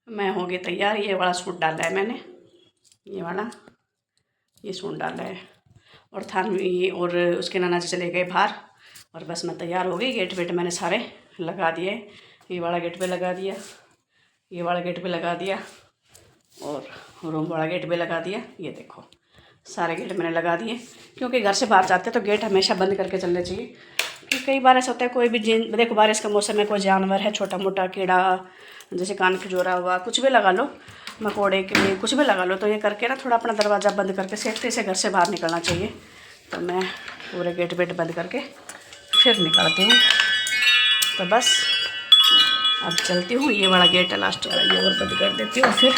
मैं हो गई तैयार। ये वाला सूट डाला है मैंने, ये वाला, ये सूट डाला है। और थानवी और उसके नाना जी चले गए बाहर, और बस मैं तैयार हो गई। गेट वेट मैंने सारे लगा दिए। ये वाला गेट पे लगा दिया, ये वाला गेट पे लगा दिया, और रूम वाला गेट पे लगा दिया। ये देखो सारे गेट मैंने लगा दिए, क्योंकि घर से बाहर जाते हैं तो गेट हमेशा बंद करके चलने चाहिए। कि कई बार ऐसा होता है कोई भी देखो बारिश का मौसम है, कोई जानवर है छोटा मोटा कीड़ा, जैसे कान खिजोरा हुआ, कुछ भी लगा लो, मकोड़े के लिए कुछ भी लगा लो, तो ये करके ना थोड़ा अपना दरवाज़ा बंद करके सेफ्टी से घर से बाहर निकलना चाहिए। तो मैं पूरे गेट वेट बंद करके फिर निकलती हूँ। तो बस अब चलती हूँ। ये वाला गेट है लास्ट वाला, ये और बंद कर देती हूँ। फिर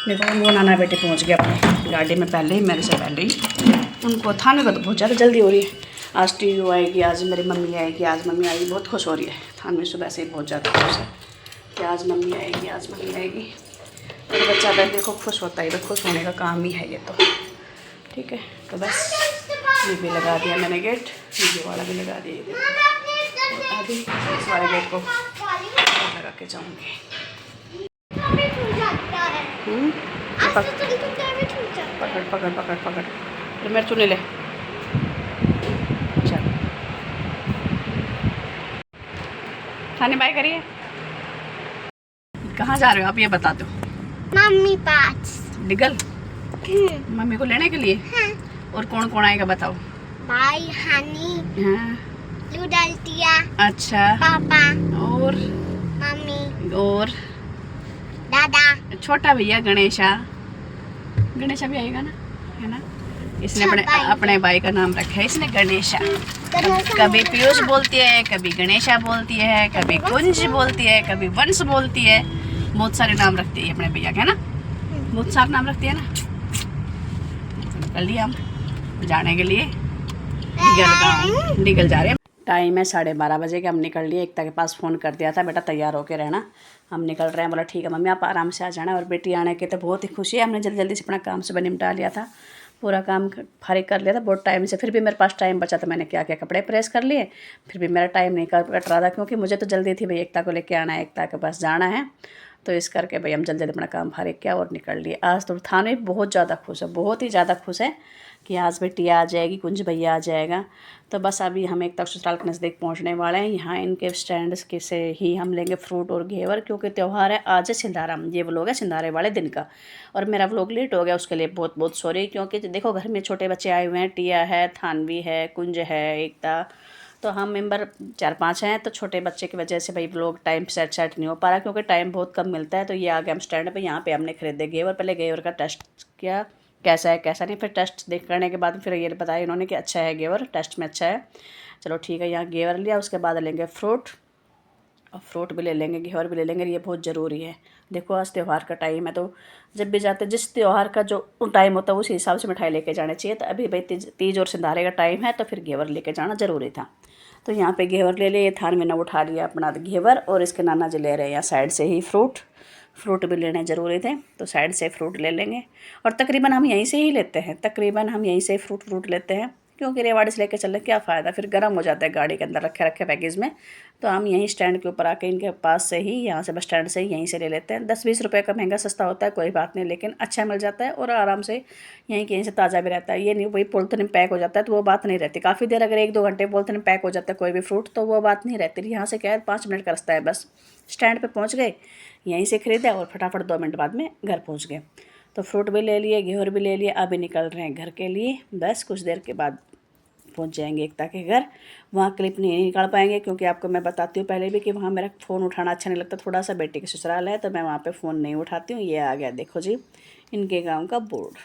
देखो वो नाना बेटे पहुँच गए अपनी गाड़ी में पहले ही, मेरे से पहले ही। उनको थाने का तो बहुत ज़्यादा जल्दी हो रही है। आज टीयू आएगी, आज मेरी मम्मी आएगी, आज मम्मी आएगी, बहुत खुश हो रही है। थाने में सुबह से ही बहुत ज़्यादा खुश है कि आज मम्मी आएगी, आज मम्मी आएगी। मेरा बच्चा बस देखो खुश होता है, तो खुश होने का काम ही है ये तो। ठीक है, तो बस ये भी लगा दिया मैंने गेट, ये वाला भी लगा दिया। अभी इस वाले गेट को लगा के जाऊँगी। पकड़ पकड़ पकड़ पकड़, तो मेरे चुने ले। चल थाने बाय करिए। कहाँ जा रहे हो आप, ये बता दो। मम्मी पास डिगल मम्मी को लेने के लिए। हाँ। और कौन कौन आएगा बताओ। भाई, हनी, हाँ, लुडल्टिया, अच्छा, पापा और मम्मी और दादा, छोटा भैया गणेशा। गणेशा भी आएगा ना, है ना। इसने अपने अपने भाई का नाम रखा है इसने गणेशा। कभी पीयूष बोलती है, कभी गणेशा बोलती है, कभी कुंज बोलती है, कभी वंश बोलती है। बहुत सारे नाम रखती है अपने भैया के, है ना। बहुत सारे नाम रखती है ना। निकल लिया हम जाने के लिए निकल जा रहे हैं। टाइम है 12:30 बजे के। हम निकल लिए। एकता के पास फ़ोन कर दिया था, बेटा तैयार होके रहना, हम निकल रहे हैं। बोला ठीक है मम्मी, आप आराम से आ जाना। और बेटी आने के तो बहुत ही खुशी है। हमने जल्दी जल्दी से अपना काम सुबह निपटा लिया था, पूरा काम फारिग कर लिया था बहुत टाइम से। फिर भी मेरे पास टाइम बचा था, मैंने क्या क्या कपड़े प्रेस कर लिए। फिर भी मेरा टाइम नहीं कट रहा था, क्योंकि मुझे तो जल्दी थी भाई, एकता को लेके आना है, एकता के पास जाना है। तो इस करके भाई हम जल्दी जल्दी अपना काम फारिग किया और निकल लिए। आज तो थाने बहुत ज़्यादा खुश है, बहुत ही ज़्यादा खुश है कि आज बेटिया आ जाएगी, कुंज भैया आ जाएगा। तो बस अभी हम एकता ससुराल के नज़दीक पहुंचने वाले हैं। यहाँ इनके स्टैंड के से ही हम लेंगे फ्रूट और घेवर, क्योंकि त्यौहार है आज है सिंधारा। ये व्लॉग है सिंधारे वाले दिन का, और मेरा व्लॉग लेट हो गया, उसके लिए बहुत बहुत सॉरी। क्योंकि देखो घर में छोटे बच्चे आए हुए हैं, टिया है, थानवी है, कुंज है, एकता, तो हम मेंबर 4-5 हैं। तो छोटे बच्चे की वजह से भाई व्लॉग टाइम सेट नहीं हो पा रहा, क्योंकि टाइम बहुत कम मिलता है। तो ये आ गए हम स्टैंड पे। यहाँ पे हमने खरीदे घेवर। पहले घेवर का टेस्ट किया कैसा है कैसा नहीं, फिर टेस्ट देख करने के बाद फिर ये बताया इन्होंने कि अच्छा है घेवर, टेस्ट में अच्छा है। चलो ठीक है, यहाँ घेवर लिया। उसके बाद लेंगे फ्रूट, और फ्रूट भी ले लेंगे, घेवर भी ले लेंगे। ये बहुत ज़रूरी है। देखो आज त्यौहार का टाइम है, तो जब भी जाते जिस त्यौहार का जो टाइम होता है उसी हिसाब से मिठाई लेके जाना चाहिए। तो अभी भाई तीज और सिंधारे का टाइम है, तो फिर घेवर लेके जाना ज़रूरी था। तो यहाँ पे घेवर ले लिए। थान में न उठा लिया अपना घेवर, और इसके नाना जी ले रहे हैं यहाँ साइड से ही फ्रूट। फ्रूट भी लेने ज़रूरी थे, तो साइड से फ्रूट ले लेंगे। और तकरीबन हम यहीं से ही लेते हैं, तकरीबन हम यहीं से फ्रूट लेते हैं, क्योंकि रेवाड़ी से लेके चलने क्या फ़ायदा, फिर गर्म हो जाता है गाड़ी के अंदर रखे रखे पैकेज में। तो हम यहीं स्टैंड के ऊपर आके इनके पास से ही, यहाँ से बस स्टैंड से ही यहीं से ले लेते हैं। 10-20 रुपये का महंगा सस्ता होता है, कोई बात नहीं, लेकिन अच्छा मिल जाता है और आराम से यहीं से ताज़ा भी रहता है। ये नहीं वही पॉलिथीन में पैक हो जाता है तो वो बात नहीं रहती। काफ़ी देर अगर 1-2 घंटे पॉलिथीन में पैक हो जाता है कोई भी फ्रूट, तो वो बात नहीं रहती। यहाँ से क्या है 5 मिनट का रास्ता है, बस स्टैंड पर पहुँच गए, यहीं से खरीदा और फटाफट 2 मिनट बाद में घर पहुँच गए। तो फ्रूट भी ले लिए, घेवर भी ले लिए। अभी निकल रहे हैं घर के लिए, बस कुछ देर के बाद पहुंच जाएंगे एकता के घर। वहाँ क्लिप नहीं निकाल पाएंगे, क्योंकि आपको मैं बताती हूँ पहले भी कि वहाँ मेरा फ़ोन उठाना अच्छा नहीं लगता। थोड़ा सा बेटे के ससुराल है, तो मैं वहाँ पे फ़ोन नहीं उठाती हूँ। ये आ गया देखो जी इनके गांव का बोर्ड,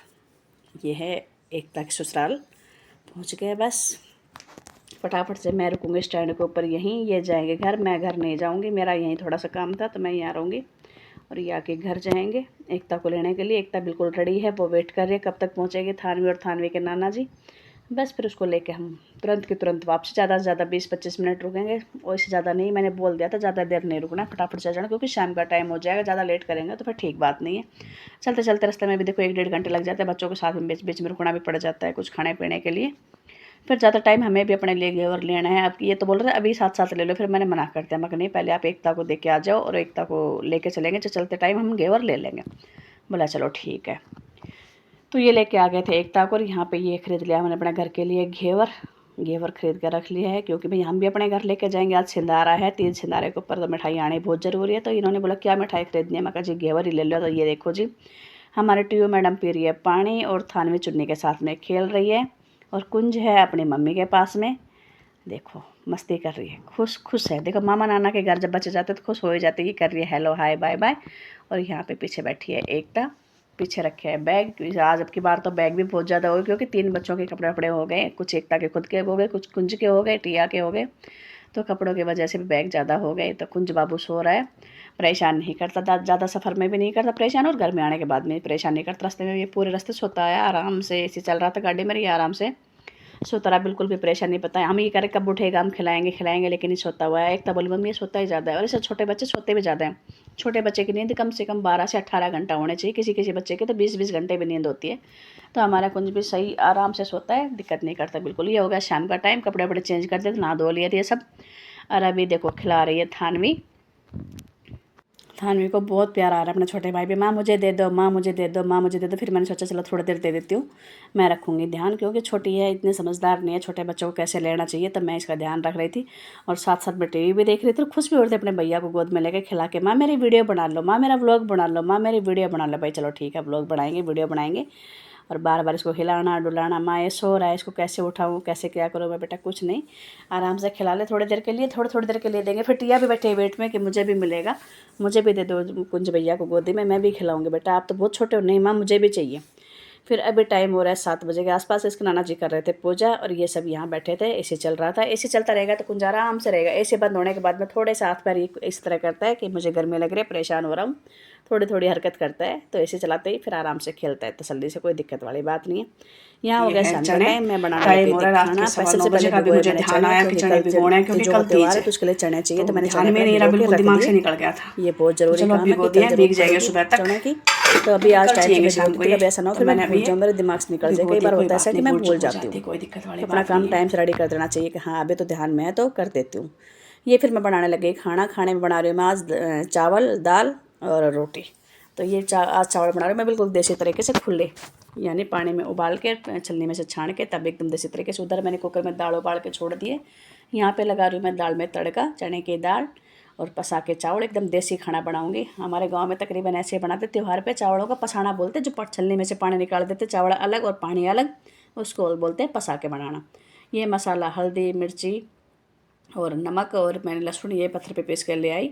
ये है एकता के ससुराल। पहुँच गए बस। फटाफट से मैं रुकूँगी स्टैंड के ऊपर, यहीं ये जाएंगे घर। मैं घर नहीं जाऊँगी, मेरा यहीं थोड़ा सा काम था, तो मैं यहाँ रहूँगी। और ये आके घर जाएंगे एकता को लेने के लिए। एकता बिल्कुल रेडी है, वो वेट कर रही है कब तक पहुँचेगी थानवी और थानवी के नाना जी। बस फिर उसको लेके हम तुरंत की तुरंत वापस। ज़्यादा से ज़्यादा 20-25 मिनट रुकेंगे, और इससे ज़्यादा नहीं। मैंने बोल दिया था ज़्यादा देर नहीं रुकना, फटाफट से जाना, क्योंकि शाम का टाइम हो जाएगा। ज़्यादा लेट करेंगे तो फिर ठीक बात नहीं है। चलते चलते रास्ते में भी देखो 1-1.5 घंटे लग जाते हैं। बच्चों के साथ में बीच बीच में रुकना भी पड़ जाता है कुछ खाने पीने के लिए। फिर ज़्यादा टाइम हमें भी अपने लिए घेवर लेना है। अब ये तो बोल रहे थे अभी साथ साथ ले लो, फिर मैंने मना कर दिया, मैं नहीं पहले आप एकता को दे के आ जाओ और एकता को लेके चलेंगे, जो चलते टाइम हम घेवर ले लेंगे। बोला चलो ठीक है। तो ये लेके आ गए थे एकता को और यहाँ पे ये खरीद लिया मैंने अपने घर के लिए घेवर खरीद कर रख लिया है, क्योंकि भाई हम भी अपने घर लेके जाएंगे। आज सिंधारा है, 3 सिंधारे के ऊपर तो मिठाई आनी बहुत ज़रूरी है। तो इन्होंने बोला क्या मिठाई खरीदनी है, मैं कहा जी घेवर ही ले लो। तो ये देखो जी, हमारे टीयू मैडम पी रही है पानी और थानवी चुन्नी के साथ में खेल रही है, और कुंज है अपनी मम्मी के पास में, देखो मस्ती कर रही है, खुश है। देखो मामा नाना के घर जब बच्चे जाते तो खुश हो ही जाते, ये कर रही है हेलो हाय बाय बाय। और यहाँ पे पीछे बैठी है एकता, पीछे रखे है बैग। आज अब की बार तो बैग भी बहुत ज़्यादा हो गए, क्योंकि 3 बच्चों के कपड़े वपड़े हो गए, कुछ एकता के खुद के हो गए, कुछ कुंज के हो गए, टिया के हो गए। तो कपड़ों की वजह से भी बैग ज़्यादा हो गए। तो कुंज बाबू सो रहा है, परेशान नहीं करता, ज़्यादा सफ़र में भी नहीं करता परेशान, और घर में आने के बाद में परेशान नहीं करता। रास्ते में ये पूरे रास्ते सोता है आराम से, ऐसे चल रहा था गाड़ी में, ये आराम से सोता रहा, बिल्कुल भी परेशान नहीं। पता है हम ये करें कब उठेगा, हम खिलाएंगे, लेकिन नहीं सोता हुआ है। एक तो बोली मम्मी ये सोता ही ज़्यादा है, और ऐसे छोटे बच्चे सोते भी ज़्यादा हैं। छोटे बच्चे की नींद कम से कम 12 से 18 घंटा होने चाहिए, किसी बच्चे की तो 20-20 घंटे भी नींद होती है। तो हमारा कुंज भी सही आराम से सोता है, दिक्कत नहीं करता बिल्कुल। ये हो गया शाम का टाइम, कपड़े वपड़े चेंज कर देते, नहा धो लिए थे ये सब। और अभी देखो खिला रही है थानवी को बहुत प्यार आ रहा है अपने छोटे भाई पे, माँ मुझे दे दो, माँ मुझे दे दो, माँ मुझे दे दो। फिर मैंने सोचा चलो थोड़ी देर दे देती हूँ, मैं रखूँगी ध्यान, क्योंकि छोटी है, इतनी समझदार नहीं है, छोटे बच्चों को कैसे लेना चाहिए, तो मैं इसका ध्यान रख रही थी। और साथ साथ मैं टीवी भी देख रही थी, और खुश भी हो रहे थे अपने भैया को गोद में लेकर खिला के, माँ मेरी वीडियो बना लो, माँ मेरा व्लॉग बना लो, माँ मेरी वीडियो बना लो। भाई चलो ठीक है, व्लॉग बनाएंगे, वीडियो बनाएंगे। और बार बार इसको हिलाना डुलाना, माँ ये सो रहा है, इसको कैसे उठाऊँ, कैसे क्या करूँ। मैं बेटा कुछ नहीं, आराम से खिला ले थोड़ी देर के लिए, थोड़ी देर के लिए देंगे। फिर टिया भी बैठे वेट में कि मुझे भी मिलेगा, मुझे भी दे दो कुंज भैया को गोदी में, मैं भी खिलाऊंगी। बेटा आप तो बहुत छोटे हो, नहीं माँ मुझे भी चाहिए। फिर अभी टाइम हो रहा है 7 बजे के आसपास, इसके नाना जी कर रहे थे पूजा, और ये सब यहाँ बैठे थे। एसी चल रहा था, एसी चलता रहेगा तो कुंज आराम से रहेगा। एसी बंद होने के बाद में थोड़े से हाथ पैर इस तरह करता है कि मुझे गर्मी लग रही है, परेशान हो रहा हूँ, थोड़ी हरकत करता है। तो एसी चलाते ही फिर आराम से खेलता है तसल्ली से, कोई दिक्कत वाली बात नहीं है। यहाँ हो गया शाम का टाइम, मैं बनाने लगी थी खाना। सबसे पहले भिगोए मैंने चने, क्योंकि कल जो त्योहार है तो उसके लिए चने चाहिए, तो मैंने चने में बिल्कुल दिमाग से निकल गया था। ये बहुत जरूरी काम है, भीग जाएंगे सुबह तक चने की। तो अभी आज टाइम से कभी ऐसा ना हो कि मैं भूल जाऊँ, मेरे दिमाग से निकल जाए। कई बार होता है ऐसा कि मैं भूल जाती हूँ, कोई दिक्कत वाली अपना काम टाइम से रेडी कर देना चाहिए कि हाँ अभी तो ध्यान में है तो कर देती हूँ। ये फिर मैं बनाने लगी खाने में बना रही हूँ मैं आज चावल दाल और रोटी। तो ये आज चावल बना रही हूँ मैं बिल्कुल देसी तरीके से, खुले यानी पानी में उबाल के छलनी में से छान के, तब एकदम देसी तरीके से। उधर मैंने कुकर में दाल उबाल के छोड़ दिए, यहाँ पे लगा रही हूँ मैं दाल में तड़का, चने की दाल और पसा के चावल। एकदम देसी खाना बनाऊंगी। हमारे गांव में तकरीबन ऐसे बनाते, त्यौहार पे चावलों का पसाना बोलते, जो छलनी में से पानी निकाल देते, चावल अलग और पानी अलग, उसको बोलते हैं पसा के बनाना। ये मसाला हल्दी मिर्ची और नमक, और मैंने लहसुन ये पत्थर पे पीस कर ले आई,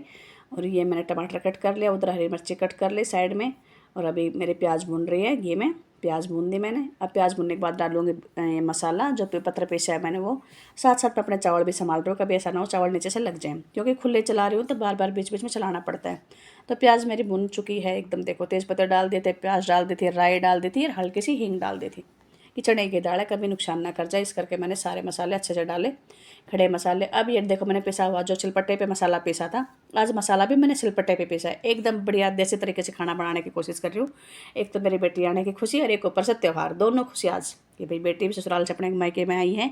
और ये मैंने टमाटर कट कर लिया, उधर हरी मिर्ची कट कर ली साइड में। और अभी मेरे प्याज भून रही है घी में, प्याज भून दी मैंने। अब प्याज भूनने के बाद डालूंगी ये मसाला जो पत्थर पीसा है मैंने वो। साथ साथ मैं अपने चावल भी संभाल रही हूँ, कभी ऐसा ना हो चावल नीचे से लग जाए, क्योंकि खुले चला रही हूँ तो बार बार बीच बीच में चलाना पड़ता है। तो प्याज मेरी भून चुकी है एकदम, देखो तेज़पत्ता डाल देते, प्याज डाल देती, राई डाल देती और हल्की सी हींग डाल देती कि चने की दाल है कभी नुकसान ना कर जाए, इस करके मैंने सारे मसाले अच्छे से डाले, खड़े मसाले। अब ये देखो मैंने पिसा हुआ जो सिलपट्टे पे मसाला पीसा था, आज मसाला भी मैंने सिलपट्टे पे पीसा है। एकदम बढ़िया देसी तरीके से खाना बनाने की कोशिश कर रही हूँ। एक तो मेरी बेटी आने की खुशी, और एक ऊपर से त्यौहार, दोनों खुशी आज कि भाई बेटी भी ससुराल से अपने मायके में आई है,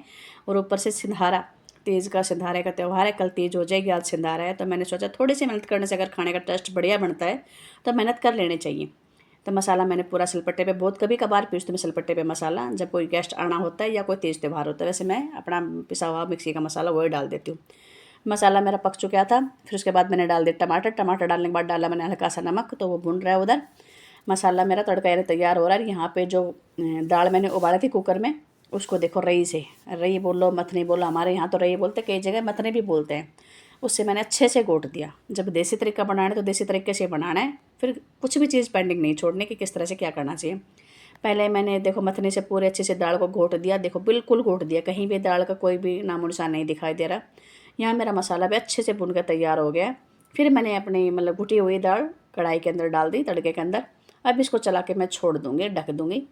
और ऊपर से सिंधारा, तीज का सिंधारे का त्यौहार है, कल तीज हो जाएगी, आज सिंधारा है। तो मैंने सोचा थोड़ी सी मेहनत करने से अगर खाने का टेस्ट बढ़िया बनता है तो मेहनत कर लेनी चाहिए। तो मसाला मैंने पूरा सिलपट्टे पे, बहुत कभी कभार पीसती मैं सिलपट्टे पे मसाला, जब कोई गेस्ट आना होता है या कोई तेज त्यौहार होता है। वैसे मैं अपना पिसा हुआ मिक्सी का मसाला वही डाल देती हूँ। मसाला मेरा पक चुका था, फिर उसके बाद मैंने डाल दिया टमाटर डालने के बाद डाला मैंने हल्का सा नमक, तो वो भुन रहा है उधर। मसाला मेरा तड़का यानी तैयार हो रहा है। यहाँ पे जो दाल मैंने उबाली थी कुकर में, उसको देखो रई से, रई बोलो मथनी बोलो, हमारे यहाँ तो रई बोलते, कई जगह मथनी भी बोलते हैं। उससे मैंने अच्छे से घोट दिया। जब देसी तरीका बनाना है तो देसी तरीके से बनाना है, फिर कुछ भी चीज़ पेंडिंग नहीं छोड़ने की, किस तरह से क्या करना चाहिए। पहले मैंने देखो मथनी से पूरे अच्छे से दाल को घोट दिया, देखो बिल्कुल घोट दिया, कहीं भी दाल का कोई भी नामो निशान नहीं दिखाई दे रहा। यहाँ मेरा मसाला भी अच्छे से भुन कर तैयार हो गया। फिर मैंने अपनी मतलब घुटी हुई दाल कढ़ाई के अंदर डाल दी, तड़के के अंदर। अब इसको चला के मैं छोड़ दूँगी, ढक दूँगी,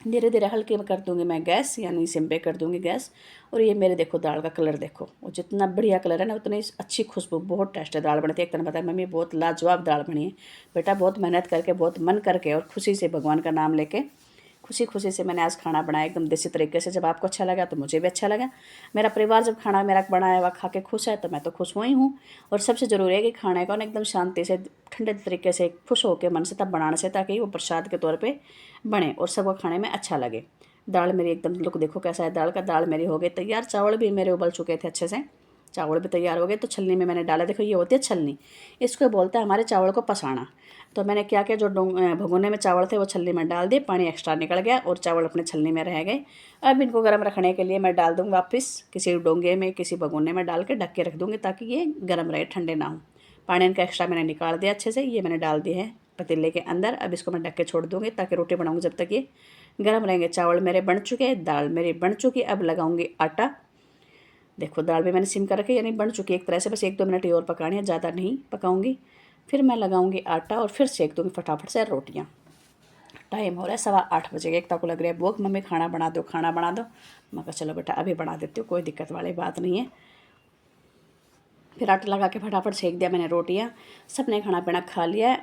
धीरे धीरे हल्के में कर दूँगी मैं गैस, यानी सिम पे कर दूँगी गैस। और ये मेरे देखो दाल का कलर देखो, वो जितना बढ़िया कलर है ना उतनी अच्छी खुशबू, बहुत टेस्ट दाल बनती है। एक तरह बताया मम्मी बहुत लाजवाब दाल बनी है। बेटा बहुत मेहनत करके, बहुत मन करके और खुशी से भगवान का नाम लेके खुशी खुशी से मैंने आज खाना बनाया एकदम देसी तरीके से। जब आपको अच्छा लगा तो मुझे भी अच्छा लगा। मेरा परिवार जब खाना मेरा बनाया हुआ खा के खुश है तो मैं तो खुश हुई हूँ। और सबसे ज़रूरी है कि खाने को ना एकदम शांति से ठंडे तरीके से खुश होकर मन से तब बनाने से, ताकि वो प्रसाद के तौर पर बने और सबको खाने में अच्छा लगे। दाल मेरी एकदम लुक देखो कैसा है दाल का। दाल मेरी हो गई तैयार। चावल भी मेरे उबल चुके थे अच्छे से, चावल भी तैयार हो गए। तो छलनी में मैंने डाला, देखो ये होती है छलनी, इसको बोलते हैं हमारे चावल को पसाना। तो मैंने क्या किया, जो भगोने में चावल थे वो छलनी में डाल दिए, पानी एक्स्ट्रा निकल गया और चावल अपने छलनी में रह गए। अब इनको गर्म रखने के लिए मैं डाल दूँगी वापस किसी डोंगे में, किसी भगोने में डाल के ढक के रख दूँगी, ताकि ये गर्म रहे, ठंडे ना हो। पानी इनका एक्स्ट्रा मैंने निकाल दिया अच्छे से। ये मैंने डाल दिए हैं पतीले के अंदर। अब इसको मैं ढक के छोड़ दूँगी ताकि रोटी बनाऊँगी जब तक ये गर्म रहेंगे। चावल मेरे बन चुके हैं, दाल मेरी बन चुकी। अब लगाऊंगी आटा। देखो दाल भी मैंने सिम कर रखी है, यानी बन चुकी है एक तरह से। बस 1-2 मिनट ही और पकानी है, ज़्यादा नहीं पकाऊंगी। फिर मैं लगाऊंगी आटा और फिर सेक दूँगी फटाफट से रोटियाँ। टाइम हो रहा है 8:15 बजे। एकता को लग रहा है भूख, मम्मी खाना बना दो खाना बना दो। मैं कहा चलो बेटा अभी बना देती हूँ, कोई दिक्कत वाली बात नहीं है। फिर आटा लगा के फटाफट सेक दिया मैंने रोटियाँ। सबने खाना पीना खा लिया है।